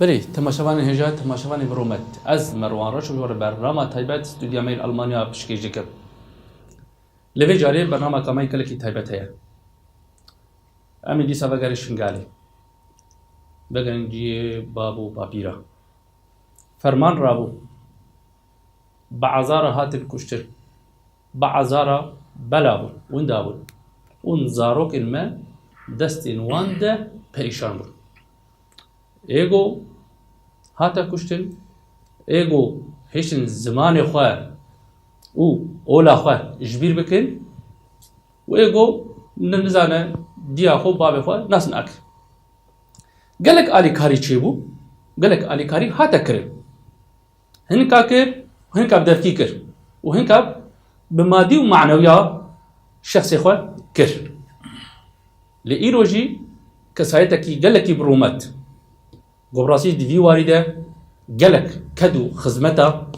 بله تماشاوان هجا تماشاوان برومت از مروان رش و برنامه تایبت استودیا میل آلمانیا پشکیج کرد. لوی جاری برنامه کامی کل کی تایبت هیا. امی دیسا وگرش شنگالی. بگنجی بابو بابیرا. فرمان رابو. بعزارا هاتن کشتر. بعزارا بلابو وندابو. اون زاروک الما دستین وانده پریشان بود. ایگو هاتا کشتن ایگو هشن زمان خواه او اولا خواه جبیر بکن و ایگو نزانه دیا خوب باب خواه ناس ناک گلک آلی کاری چی بو؟ گلک آلی کاری هاتا کرن هنکا کر هنکا بدرکی کر و هنکا بمادی و معنویا شخص خواه کر لئیروجی کسایتا کی گلکی برومت قبراسي دي في واردة جلك كدو خزمتا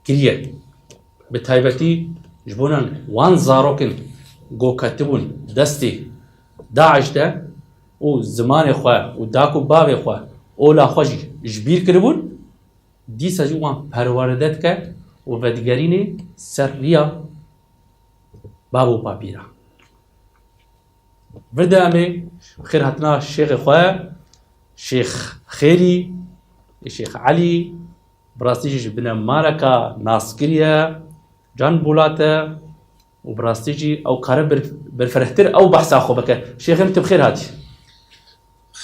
كريه بتايبتي جبونان وان زاروكن جو كاتبون دستي داعش ده و زمان خواه و داكو باب خواه اولا خوشي جبير كربون دي سجوان پرواردت که و بدگرين سرية بابو بابيرا برده امي خير هاتنا الشيخ خواه شيخ خيري الشيخ علي براستيجي بنا ماركا ناسكريا جان بولاتا وبراستيجي او قارب بالفرهتر او بحث اخو بك شيخ انت بخير هاتي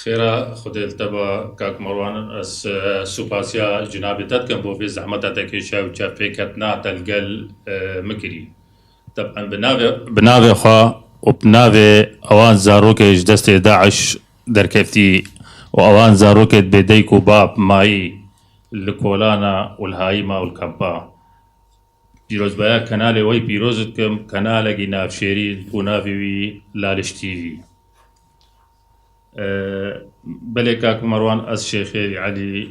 خيرا خدل تبا كاك مروان اس سوباسيا جنابي تتكن بو في زحمتك شاو تشافيكتنا تلقل مكري طبعا بنافي خا وبنافي اوان زاروك دست داعش دركفتي وأوان زاروكت بديكو باب ماي الكولانا والهايمة والكامبا بيروز بايا كنالي وي بيروزتكم كنالة جناف شيرين ونافي لالش تيفي بلي كاك مروان أز شيخي علي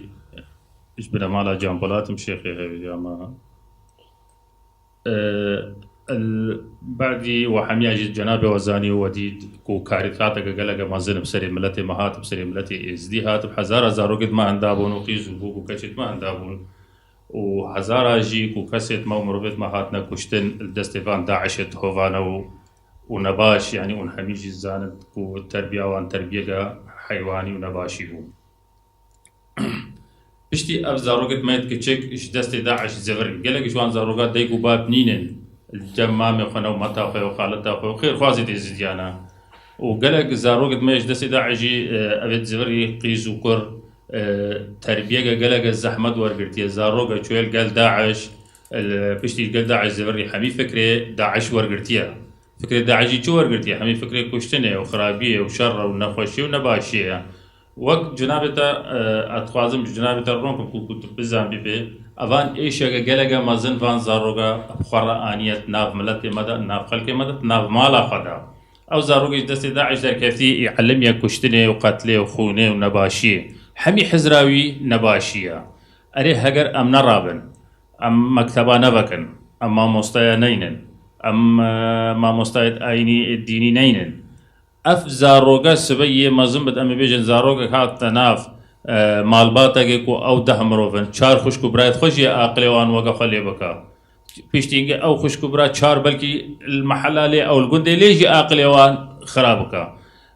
إيش بنا مالا جامبولاتم شيخي هاي جاما بعدي وحمية جد جنابي وزاني وديد كو كارثاتك قلقا ما زين بسري ملتي مهات بسري ملتي ازديهات بحزارة زاروقت ما اندابون وقيزو بوكو كشت ما اندابون وحزارة جي كو كسيت ما ومربط ما هاتنا كشتن الدستيفان داعشت هوفانا ونباش يعني ونحميجي الزاند كو التربية وان تربية حيواني ونباشي بو بشتي اف زاروقت ما يتكتشك اش دستي داعش زغري قلق شوان زاروقات ديكو باب نينن الجمامي خنا ومتا خو وخالتا خو خير خوازي تزيانا وقالك زاروق ماش دسي داعجي ابد زبري قيز وكر تربيه قالك الزحمه ورقرتي زاروق شويل قال داعش بشتي قال داعش زبري حمي فكري داعش ورقرتيا فكري داعجي شو ورقرتي حمي فكري كشتنه وخرابيه وشر ونخوشي ونباشيه وقت جنابتا اتخوازم جنابتا رونكم كنت بزام بي اوان ايشا گلگا مازن وان زاروگا خورا انيت ناف ملت مدى ناف خلق مدى ناف مالا خدا او زاروگا دست داعش در كيفتي يعلم يا كشتنه وقتله وخونه ونباشيه حمي حزراوي نباشيه اري هجر ام نرابن ام مكتبا نبكن ام مستيا نينن ام ما مستيت ايني الديني نينن اف زاروگا سبيه مازن بد ام بيجن زاروگا هات ناف مالباتك او ده مروفن چار خوشكو برایت خوشی عقلوان وقف لي بكا بيشتينجي او خوشكو برا چار بلكي المحلالي او الجندي ليجي عقلوان خرابك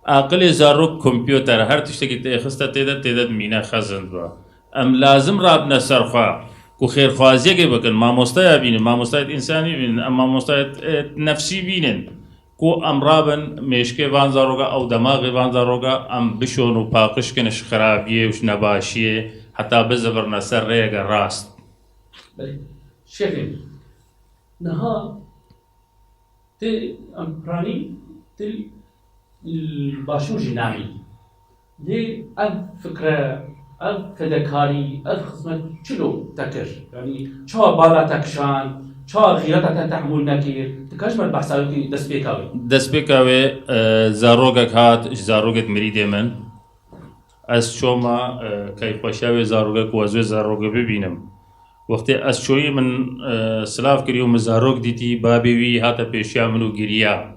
عقل زاروك كمبيوتر هر تشتكي تخسته تدد مينا خزن با ام لازم رابنا سرخا كو خير خوازيه بكن ما مستيا بين ما مستيا انساني بين اما مستيا نفسي بينن كو امرابن مشكي وان زاروغا او دماغ وان زاروغا ام بشون وباقش كنش خرابيه وش نباشيه حتى بزبر نسر ريغا راست شيخي نها تي امبراني تي الباشور جنامي دي اب فكره اب فدكاري اب خدمت شنو تكر يعني شو بالا تكشان شو غيرتها تحمل نكير تكاش من بحثاوي دست بيكاوي زاروغك هات زاروغت مريد من از شوما كيف وشاوي زاروغك وزوي زاروغ ببينم وقتی از شوي من سلاف كريو مزاروغ ديتي بابي وي هاتا بيشيا منو گريا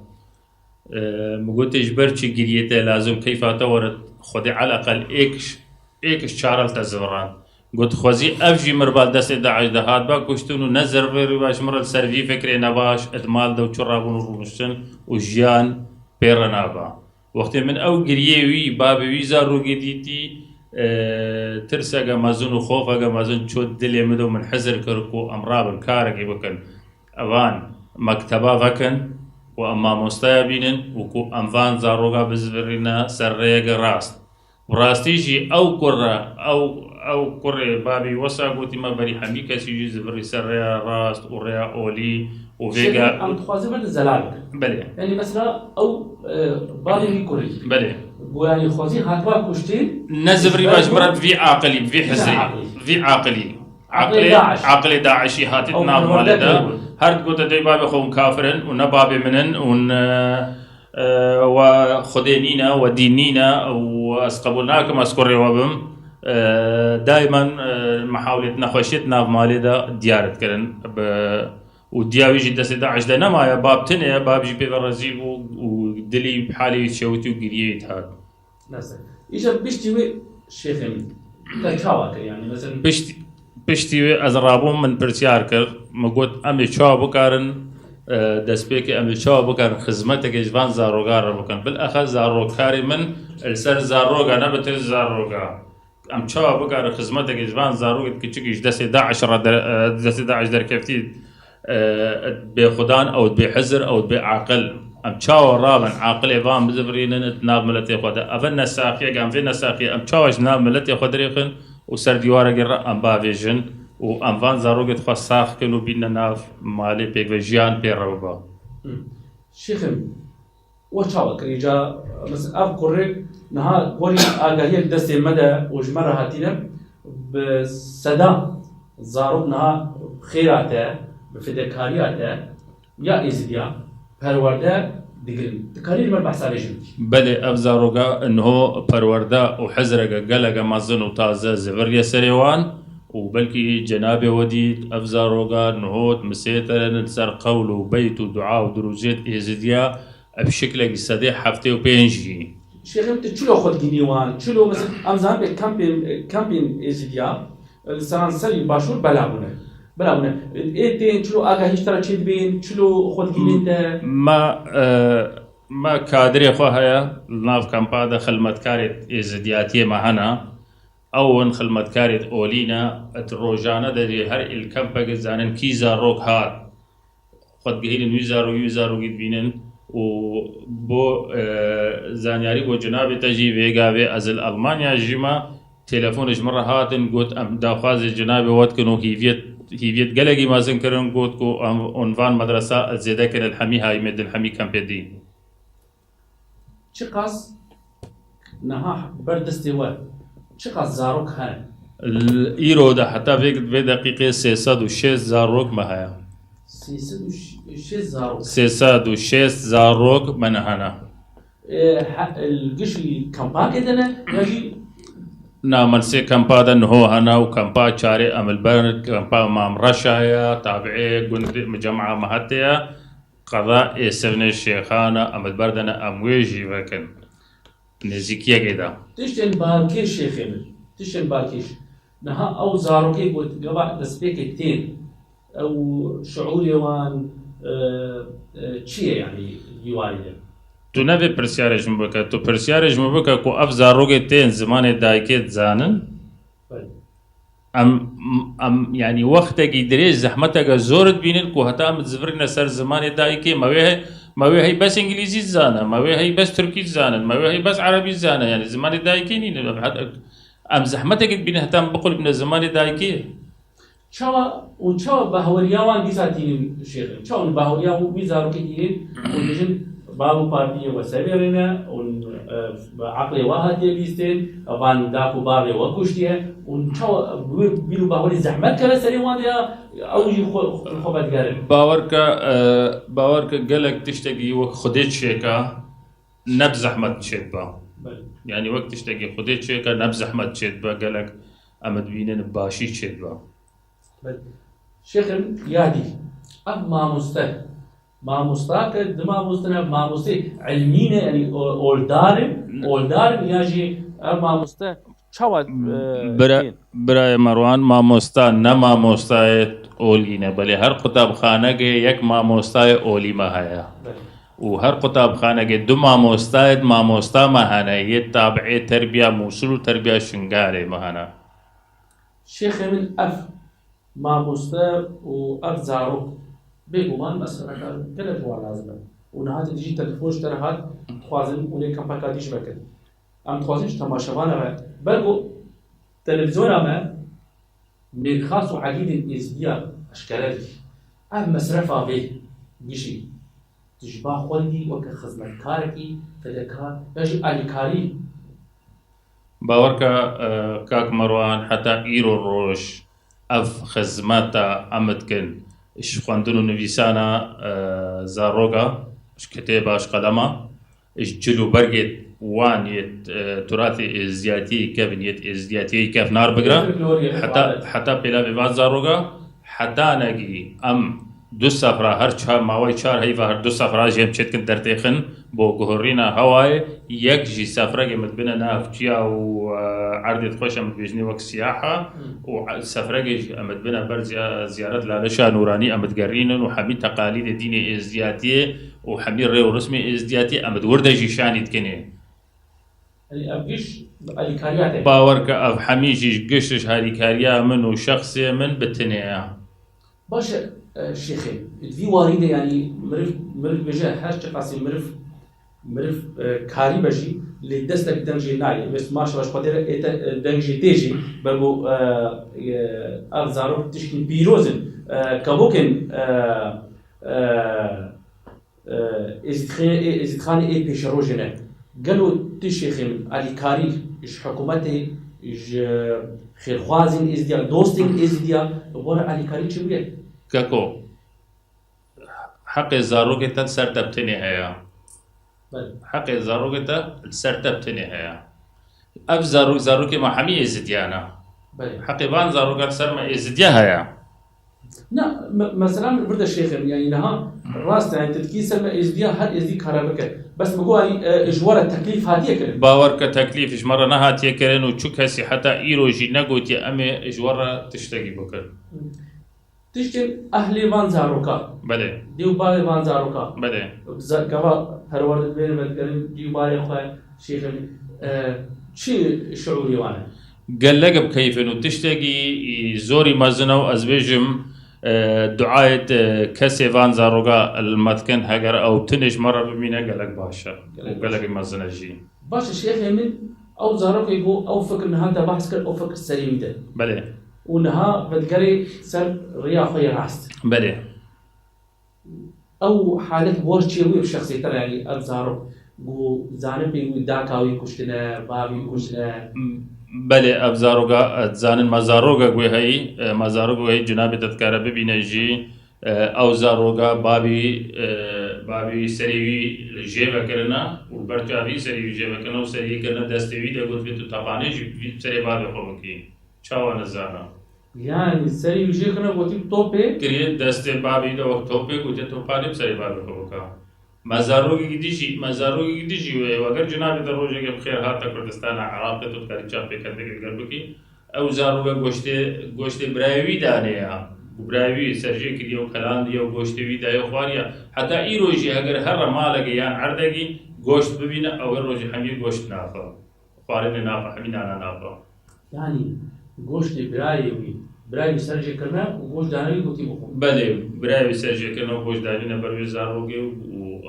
مقلت اجبر چي گريته لازم كيف هاتا ورد خدي على الاقل ایکش چارل تزوران قلت خوزي أفجي مربال دست داعش دهات با كشتون نزر في باش مرة سرفي فكرة نباش ادمال دو شرابون روشن وجيان بيرنابا وقت من أو قريوي بابي ويزا رو جديتي ترسا جمازون وخوفا جمازون شو دلي مدو من حزر كركو أمراب الكارك بكن أوان مكتبا فكن وأما مستيابين وكو أنفان زاروغا بزفرنا سريق راست وراستيجي أو كرة أو كرة بابي وسا قلت ما بري حميكا سيجي زفري سريا راست وريا أولي وفيجا أم تخوازي من الزلال بلي يعني مثلا أو بابي كوري بلي ويعني خوازي هاتوا كشتين نزفري باش مرات في عاقلي في حزري في عقلي داعشي هاتتنا بمالدا هرد قلت دي بابي خوم كافرن ونبابي منن وخدينينا ودينينا واسقبلناكم اسكري وبم دائما محاولة نخوشتنا بمالدا ديارت كرن ودياوي جدا سداعش ده نما يا باب تنيا باب جي بي الرزيل ودلي بحالي شوتي وقريت هذا ناس ايش بيشتي شيخين كاوا يعني مثلا بيشتي ازرابون من برتياركر مقود امي شو بكارن دسبيكي امي شو بكارن خدمتك جبان زاروغار بكن بالاخذ زاروغاري من السر زاروغا نبت زاروغا ام شو بكارن خدمتك جبان زاروغ كيتشيش دس 11 در كفتي بخدان او بحزر او بعقل ام تشاو رابن عاقل ايفان بزفرين تناب ملتي خدا افن ساقيه قام فينا ساقيه ام تشاوش ناب ملتي خدريخن وسر ديوارا قرا ام بافيجن وام فان زاروغت خساخ كانوا بينا ناف مالي بيك فيجيان بيروبا شيخم وتشاو كريجا مثلا اذكر نها قولي اغاهي دست مدى وجمره هاتينا بسدا زاروغ نها خيراته بفداكارياته يا ازديا پرورده دقيقين تكارير من بحث عليهم بله افزاروغا انه پرورده وحزرقا قلقا مازن وتازه زفريا سريوان وبلكي جنابي وديد افزاروغا انه مسيطر نسر قول وبيت ودعاء ودروجيت ازديا بشكل قصدي حفتي وبينجي شيخ انت شلو خد جنيوان شلو مثلا امزان بالكامبين ازديا السرانسري باشور بلابونه إيه شلو أجا هشترى شيء بين شلو خد جنينته ما كادري خوها ناف كامبادا خدمت كارت إزدياتية معنا أو خدمت كارت أولينا الروجانة ده هر الكامبا جزانن كيزا روك هات خد جهين يوزارو جد بينن وبو زانياري بو جناب تجي فيجا في أزل ألمانيا جيما تلفونش مرة هاتن قلت أم دافاز جناب واتكنو هيفيت قلقي ما زنكرن قلت كو عنوان مدرسة زيادة كان الحمي هاي مد الحمي كامبيدي شقاس نها بردستي و شقاس زاروك هاي الإيرو ده حتى في دقيقة 606 زاروك ما هي 606 زاروك من هنا القشي كامبا كده يجي نعم سي كامبا انه هو هنا وكامبا شاري امل برد كامبا مام رشايا تابعي قند مجمعة مهتيا قضاء سفن الشيخانة امل بردنا امويجي وكن نزيكيا كده تشتن بالكيش شيخين تشتن بالكيش نها او زاروكي قلت قبع دسبيك التين او شعور يوان تشيه يعني يوالي تو نوی پرسیارش مبکه تو پرسیارش مبکه کو افزار روگه تین زمان دایکت زانن ام يعني وقتك يدريش زحمتك زورت بينن كو هتا متزفرنا سر زمان دايكي ما هي بس انجليزي زانه ما هي بس تركي زانه ما هي بس عربي زانه يعني زمان دايكي ني ام زحمتك بين هتا بقول من زمان دايكي شوا بهورياوان ديزاتين شيخ شوا بهورياو بيزارو كيين ونجن بابو بارتي وسبيرنا وعقل واحد يبيستين وان داكو بابي وكشتيه ونشوا بيلو باوري زحمت كلا سريوان يا او خبط قال باورك قالك تشتكي وخديت شيكا نبز احمد شيبا يعني وقت تشتكي خديت شيكا نبز احمد شيبا قالك امد بينن باشي شيبا شيخ يادي اما ما مستاك دما مستنا ما مستي علمينا يعني اولدارم ياجي ما مست چاوت برای مروان مامۆستا نەمامۆستایەت ئۆلینە بەڵێ هەر قوتابخانەگە یەک مامۆستای ئۆلیمە هەیە و هەر قوتابخانەگە دوو مامۆستایەت مامۆستامە هەنە یەک تابعێ تەربیە مووسڵ و تەربیە شنگارێ مەهەنە شێخێ من ئەف مامۆستا و ئەف زارۆک بێگومان مەسەلەکە گەلێک وا لازمە و نەهاتە دیژی تەلەفۆنش دەرهات خوازن اونێ کەمپەکاتیش بکرد ئەم خوازنش تەماشەوانەوە بەرگۆ تەلەڤیزۆنامە مێرخاس و عەلیدین ئێزدیە ئەشکەرەری ئەم مەسرەفا بێ گیشی تژبا خوەندی وەکە خزمەتکارێکی فەدەکار بەژی ئالیکاری باوەڕکە کاک مەروان حتا ئیرۆ ڕۆژ ئەف خزمەتە ئەمتکن ئش خوێندن و نویسانە زارۆگە کتێبە قەلەمە ئش جل و بەرگێت وان تراثی ئێزدیاتی کەبن یەت ئێزدیاتی کەف نار بگرە حتا پێلا بێبات زارۆگە حتا نەگی ئەم دو سەفرا هەر ماوەی چار هەیڤە هەر دو سەفرا ژێم چێتکن دەرتێخن بۆ گوهڕینە هەوایە یەک ژی سەفرەگە متبنە نافچیا و عەردێت خۆش ئەمت بێژنی وەک سیاحە و سەفرەگەش ئەمت بنە بەر زیارەت لالەشا نورانی ئەمت گەڕینن و هەمی تەقالیدە دینی ئێزدیاتیە و هەمی ڕێ و ڕسمی ئێزدیاتی ئەمت وردەژی شانی دکەنێ باوەڕکە ئەف هەمیژیش گشتش هاریکاریە من و شەخصێ من بتنەیە باشە شێخێ دوی واریدە ینی مرف بێژە هەر چ قاسی مرف کاری بەژی لێ دەستێک دەنگژێ نایە وێست ماشەڵەش خۆدێرە ئێتە دەنگژێ تێژی بەر بۆ ئەف زارۆک تشکین پیرۆزن کە بۆکن ئێزیدخانی ئێ پێشە ڕۆژێنە گەلۆ تشێخێ من ئالیکاری ژ حکوومەتێ ژ خێرخوازین ئێزدیا دۆستین ئێزدیا وەرە ئالیکاری چی بێت کەکۆ حەقێ زارۆکێتە سەر دەبتنێ هەیە حەقێ زارۆکێتە سەر دەبتنێ هەیە ئەف زارۆکێ مە هەمی ئێزدیانە حەقێبان زارۆکات سەرمە ئێزدیا هەیە نا مثلا بردا شيخ يعني نها راست يعني تركيز سلمى ازديا هل ازدي كهرباء بس بقول اجوار التكليف هذه كده باور كتكليفش مره نهات يكرن وشك هسي حتى ايروجي نقوتي امي اجوار تشتكي بكر تشكي اهلي وان زاروكا بله ديو باي وان زاروكا بله كما پرورد بين مدكرين ديو باي خو شيخ شي شعوري وانا قال لك بكيف انه تشتكي زوري مزنه وازبجم دعاية كسي فان زاروغا المتكن هجر أو تنش مرة بمينا قالك باشا وقالك مزنا جي باشا الشيخ يمين أو زاروغا يقول أو فكر إن هذا بحث كر أو فكر سليم ده بله ونها بتقري سر رياض خير راست بله أو حالة بورشيوي بشخصية ترى يعني الزاروغ بو زانب بيقول داكاوي كشتنا بابي كشتنا بله اب زاروغا زانن مزاروغا گوی هی مزاروغا هی جناب تذکره ببینه جی او زاروغا بابی سریوی جیبه کرنا و برچاوی سریوی جیبه کرنا و سریوی کرنا دستوی ده گفت تو تپانه جی سری بابی خوب کی چاوان زارا يعني سریوی جیبه کرنا گفتی توپه کریه دست بابی ده وقت توپه گفتی توپانه سری بابی خوب کا مزاروغی گیدیجی و اگر جناب در روزی که بخیر هاتا کردستان عراق تو کاری چاپ کرده که گربکی او زاروغا گوشت برایوی دانه یا برایوی سرجه کردی و کلان دی و گوشت وی دای خواریا حتی ای روزی اگر هر مالگی یا عردگی گوشت ببینه او روزی همی گوشت نافا خوارن نافا همی نانا نافا يعني گوشت برایوی سرجه کرنا و گوشت دانوی گوتی بخون بله برایوی سرجه کرنا و گوشت دانوی نبروی زاروغی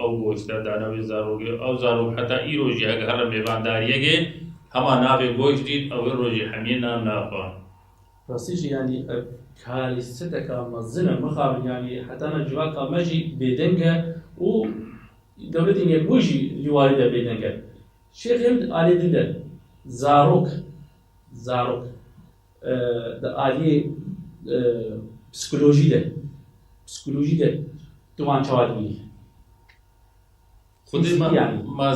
او گوشت دانوی زاروغی او زاروغ حتی ای روزی اگر هر میوانداریه هما نافی گوشت دید او روزی همین نام نافا راستيش يعني كارثتك مزنة مخابر يعني حتى أنا جواك ماجي بيدنجا و دولتي يبوجي لوالدة بيدنجا شيخ يمد آلي دنجا زاروك ده آلي پسیکولوژی ده دوان چوادی خودی ما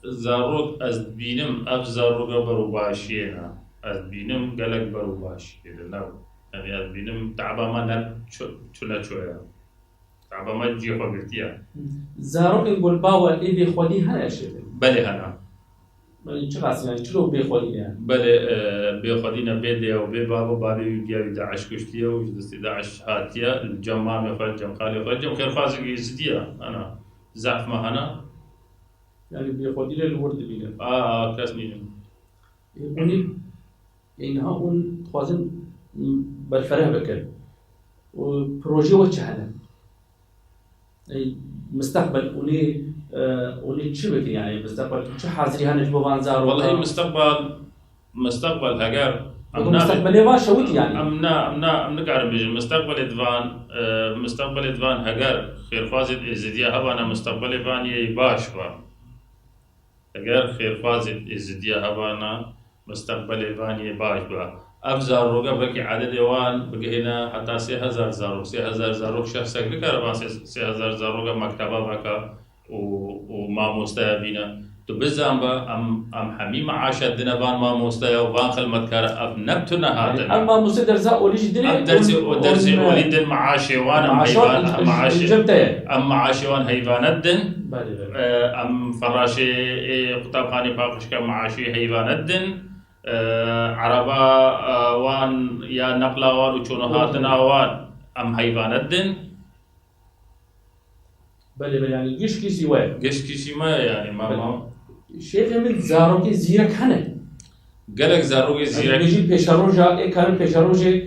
زاروک از بینم اف زاروگا برو باشیه نه از بینم گلک برو باشیه نه یعنی از بینم تعبا ما نه چونه چویا تعبا ما جی خو گرتیا زاروک گل باور ایدی خودی هنه شده بله هنه چه قاسی يعني چلو بيخولين يعني بله بخدينا بيدي او بابا بابي ديال داعش كشتيه وجدت داعش هاتيه الجمام يخرج جم خالي يخرج خير فازق يزديه انا زعف ما انا يعني بيخولين الورد بينا كاسني وني يعني هون خوازن بالفرح بكر وبروجي وجهنا مستقبل وني تشبك يعني مستقبل شو حاضري هنجبو بانزار والله مستقبل هجر مستقبل ما شويت يعني امنا قاعد بيجي مستقبل ادفان هجر خير فازت ازديا هوانا مستقبل ادفان باش با هجر خير فازت ازديا هوانا مستقبل ادفان باش با افزار روغا بك عدد وان بقى هنا حتى 3000 زاروك شخص كذا 3000 زاروك مكتبه بك وما مستهبينا تبزم ام حميم عاشت دنبان ما مستوى وبان خل كار اب نبتنا هذا اما مستدر زا وليش دري درسي وليد المعاشي وانا هيبان معاشي ام معاشي وان هيبان الدن ام فراشي قطاب خاني باقش كم معاشي هيبان الدن عربا وان يا نقلا وان وشونهاتنا وان ام هيبان الدن بله يعني قش كيسي وين قش كيسي ما يعني ما شيخ من زاروكي زيرك هنه قالك زاروكي زيرك بيجي بيشاروجا كان بيشاروجا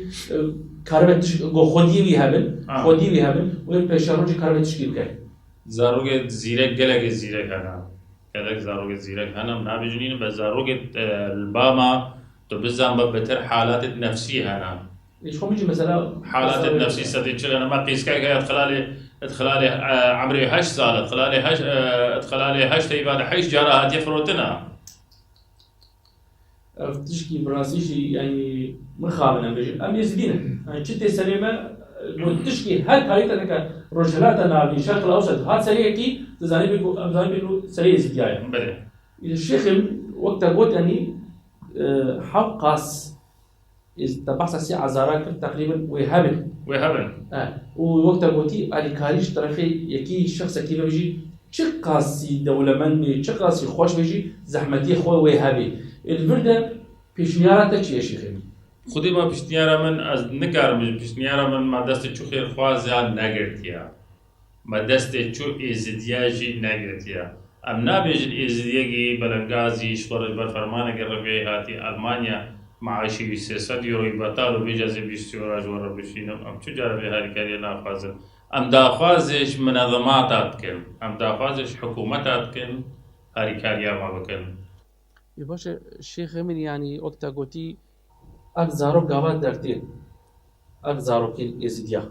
كاربت جو خودي ويهبن وين بيشاروجا كاربت تشكيل كاي زاروكي زيرك قالك زيرك هنا قالك زاروكي زيرك هنا من بيجنين بزاروكي الباما تبزم بتر حالات النفسية هنا ايش هم يجي مثلا حالات النفسية ستي شغل انا ما قيس كاي ادخلالي عمري 8 سال ادخلالي 8 تيبان حيش جارات يفروتنا تشكي براسيشي يعني مخابنا بيجي ام يزدينا يعني شتي سليمه تشكي هل قريت انك رجلاتنا في الشرق الاوسط هذا سريع كي تزاني بيقولوا سريع زياده بله الشيخ وقت قلت اني حقاس تبحث سي عزارك تقريبا ويهبن ووقت قلتي على كاريش طرفي يكي الشخص كيف بيجي شقاسي دولمن بي شقاسي خوش بيجي زحمتي خو ويهبي الفرده بيشنيارات تشي يا شيخ خودی ما پیشنیارم من از نکارم پیشنیارم من ما دست چو خیر خوازیان نگرتیا ما دست چو ازدیاجی نگرتیا ام نابیجن ازدیاجی بلنگازی شورش بر فرمان گربی هاتی آلمانیا معاشی 300 یورو بطالو بیجازی 20 یورو جوار بشینم ام چو جاربی هاری کاری نافازن ام داخوازش منظمات کن ام داخوازش حکومت کن هاری کاری ما بکن باشه شیخ من يعني وقت قلتي أكزارو قابات درتين أكزارو كين إزديا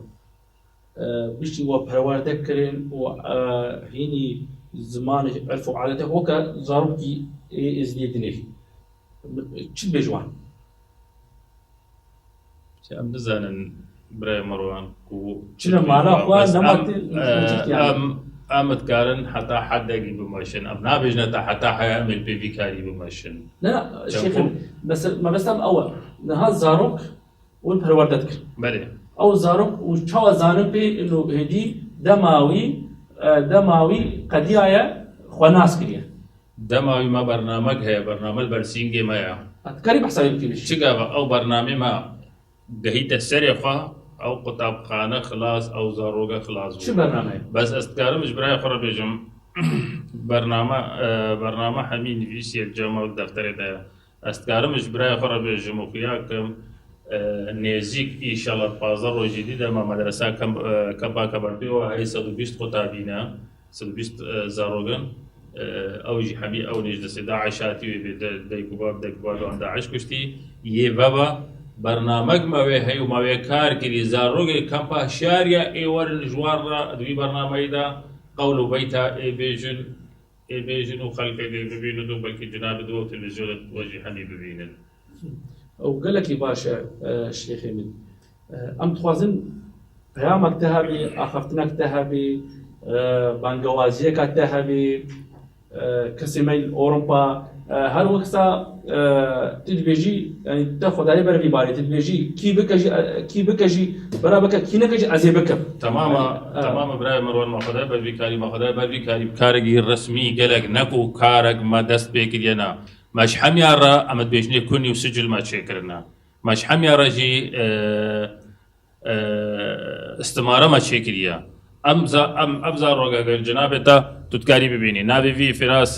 بيشي وبروار ذكرين وهيني زمان عرفوا عادته هوكا زارو كي إزديا دنيه شد بيجوان ام بزانن براي مروان كو شنو معنا أخوان نمط آمد كارن حتى حد يجيب ماشين أبناء بيجنا حتى حيعمل بيبي كاري بماشين لا شيخ بس ما بس أول نها زاروك والبروردتك بله أو زاروك وشوا زانب إنه هدي دماوي قديايا خناس كريه دماوي ما برنامج هي برنامج برسينجي ما يا أتكلم بحسابي كيفش شجع أو برنامج ما جهيت السرقة أو قطاب خانة خلاص أو زاروجة خلاص شو برنامج بس أستكارم مش براي خرب بيجم برنامج حمين فيسي الجامعة والدفتر ده أستكارم مش براي خرب بيجم وخياكم نيزيك إن شاء الله بازار جديدة ما مدرسة كبا كبرتيو هاي 120 قطابينا 120 زاروجن أو جي حبي أو نجد داعشاتي دايكوباب عند داعش كشتي يبابا برنامج ماوي هيو ماوي كار كري زاروغي كامبا شاريا ايور الجوار دوي برنامج دا قولوا بيتا اي بيجن وخلق اي ببينو دو بلكي جناب دو تلفزيون وجه حمي ببينن وقال لك باشا الشيخ من ام تخوازن قيامك تهبي اخفتنك تهبي بانجوازيك تهبي كسمين اوروبا هر وقتا تدبيجي يعني تاخذ عليه برا في بالي تدبيجي كي بكجي برا بك كي نكجي ازيبك تماما براي مروان ما خدای بر بیکاری بکارگی رسمی گلگ نکو کارگ ما دست بکرینا ماش حمیارە ئەمە بێژنێ کونی و سجل ماچێکردنا ماش حمیارەژی استمارە ماچێکریە ئەمزار ڕۆگەگەر جنابێتە توتکاری ببینی ناوی فراس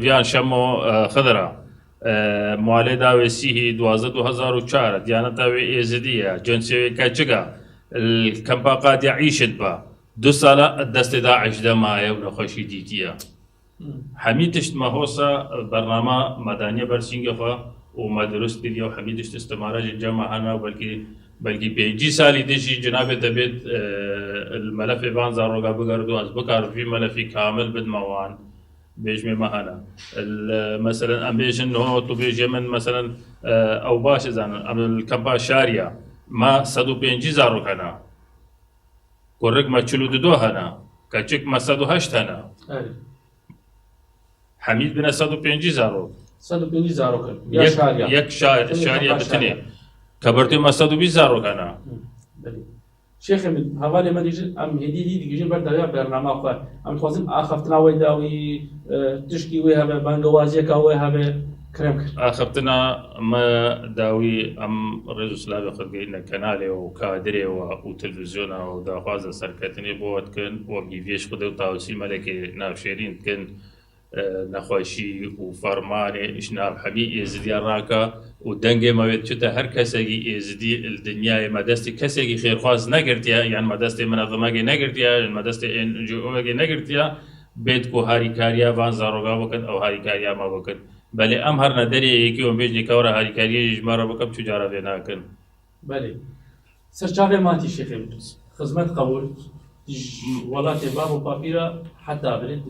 ڤیان شەم و خدرە موالێ داوێ سیهی 2004 دیانەتاوێ ئێزدیە جنسێوێکە چگە کەمپاقاتی عیشت بە 2 ساڵە دەستی داعش دەمایە و نەخۆشی دیتیە هەمی تشت مەهۆسە بەرنامە مەدانیە بەرسینگەفە و مەدرست کردی و هەمی تشت استمارەژی جەمە هەنا و بەلکی 5 سالی دژی جنابێت دەبێت مەلەفێ بان زارۆگا بگەردو ئەس بکارفی مەلەفی کامل بدمەوان بێژمێ مەهانە مەسەرەن ئەم بێژن هۆ تو بێژێ من مەسەرەن ئەو باشە زانن ئەم کەمپا شاریە ما 105 زارۆکەنە کوڕک مە 42 هەنا کەچێک مە 108 هەنا حەمید بنە 105 زارۆک 105 زارۆکن یەک شاریە بتنێ کە بەرتێ مە 120 زارۆکەنە شێخ من هەواڵێ مەدیژن ئەم هێدی دیگەژین بەرداویا بەرنامە خۆ ئەم خوازم ئاخەفتناوەی داوی تشکی وێ هەبێ بانگەوازیەکە وێ هەبێ کرێم کرد ئاخەفتنا ئەمە داوی ئەم ڕێز و سلاوی خەڵگەینە کەنالێەوە و کادرێەوە و تەلڤیزیۆنەوە و داخوازە سەرکەتنی بۆوەتکن وە گیڤێش خودە و تاوسی مەلێکی ناوشێرین بکەن نەخۆشی و فەرمانێ ئیشناب هەمی ئێزدیا ڕاکە و دەنگێ مەوێت چتە هەر کەسێکی ئێزدی دنیای مەدەستی کەسێکی خێرخواز نەگرتیا یان مەدەستی منەظەمەگی نەگرتیا مەدەستی NGO-گی نەگرتیا بێت و هاریکاریە وان زارۆگا بکەن ئەو هاریکاریە ما بکەن بەلێ ئەم هەر نەدەرەیەکی و بێژنی کەورە هاریکاریە ژمارە بکەم چجارە بێ ناکەن بەێ سەرچاوێ ماتی شێخێ خزمەت قبول وڵاتی باب و پاپیرە حتا برێت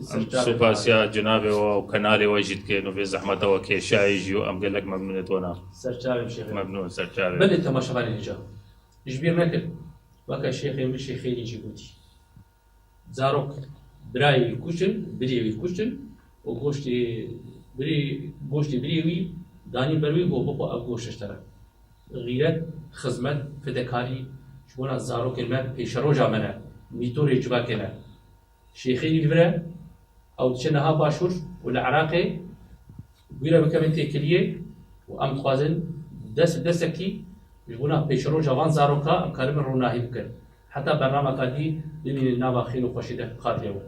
سوپاسیا جنابێەوە و کەنالێەوە ژیتکەن و بێ زەحمەتەوە کێشایژی و ئەم گەلک مەمنونێتوەنا سەرچاوێ شێخ مەمنون سەرچاوێ بەێ تەماشەبانی اینجا ژبیر نەکرد وەکە شێخێ مشی خێریجی گوتی زارۆک برایی کوشن برێوی کوشن و گۆشتی برێوی دانی بەروی بۆ بخۆ ئەو گۆشتەرە غیرەت خزمەت فدەکاری شبوونا زارۆکێن مە پێشە ڕۆژا منە میتۆری جوباکێنە شێخێری لبرە ئەو دچێ نەها باشوور و لە عراقێ گویرە بکەمێن تێکلیە و ئەم خوازن دەستێکی بوونا پێشە ڕۆژە وان زارۆکە ئەم کارمە ڕووناهی بکەن حتا بەرنامەکانی ببینن ناوا خێن و خۆشی دەخاتێەوە